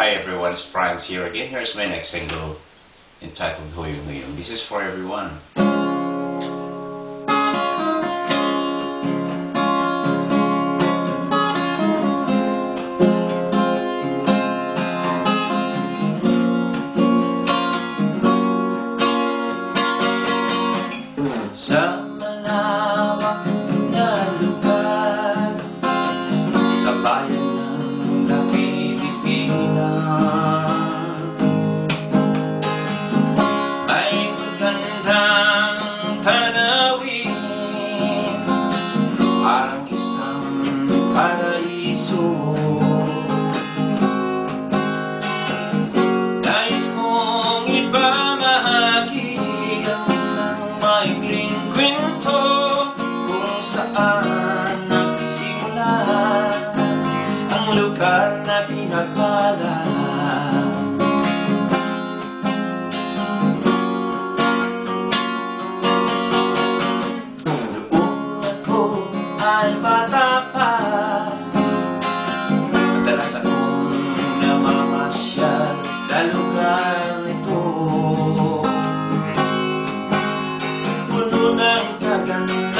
Hi everyone, it's Franz here again. Here's my next single entitled Huyong Huyong. This is for everyone. Sa malawak na lugar, sa bayan ng Pilipinas, may magandang tanawin, parang isang paraiso. Nais mong ipamahagi ang isang maikling kwento kung saan nagsimula ang lugar na pinagpala. Noong ako ay bata pa, madalas akong namamasyal sa lugar nito. Puno ng kagandahan,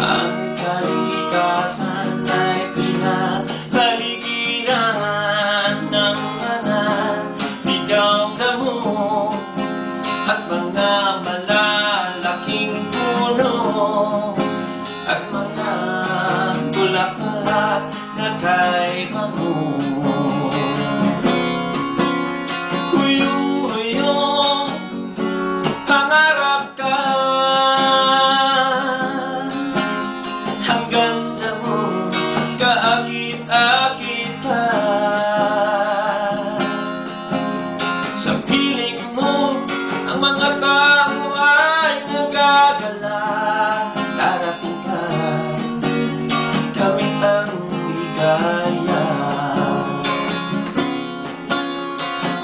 ang kalikasan ay pinapaligiran ng mga bigang damo at mga malalaking puno at mga bulaklak na kay bango. Huyong-huyong, pangarap ka, hanggang damo kaakit-akit ka. Sa piling mo, ang mga tao ay nagagala. Darating ka, kamit ang ligaya.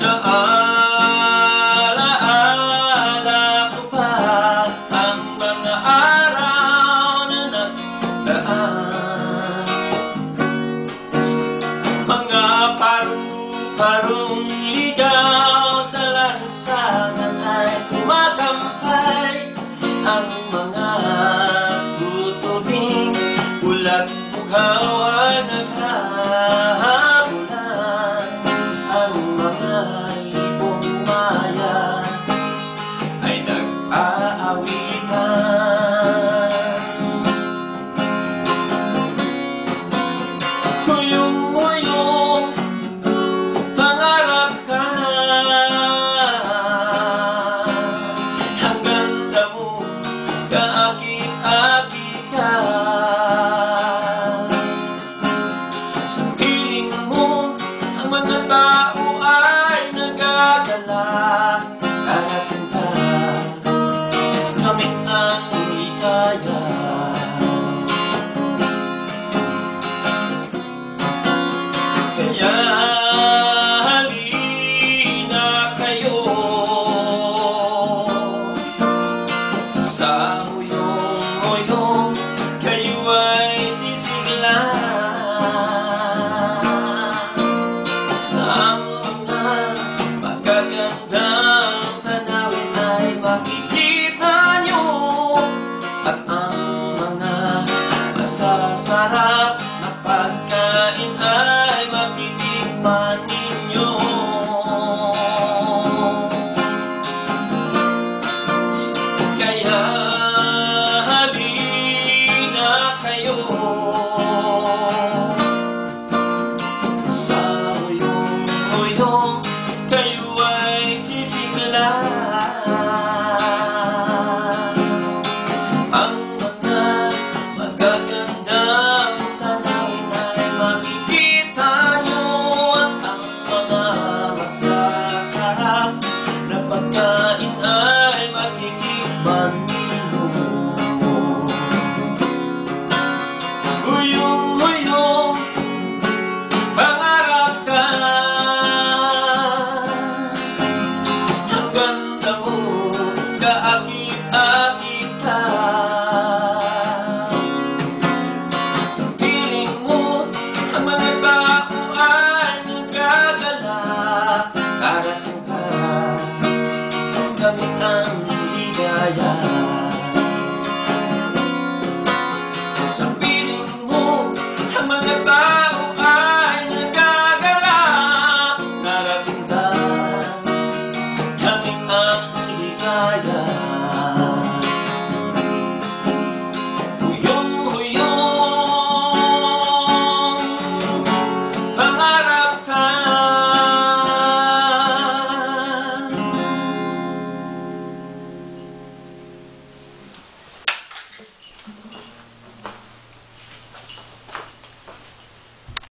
Naalaala ko pa ang mga araw na nagdaan, mga paru-parong ligaw sa lansangan ay kumatampay, ang mga kamit ang ligaya.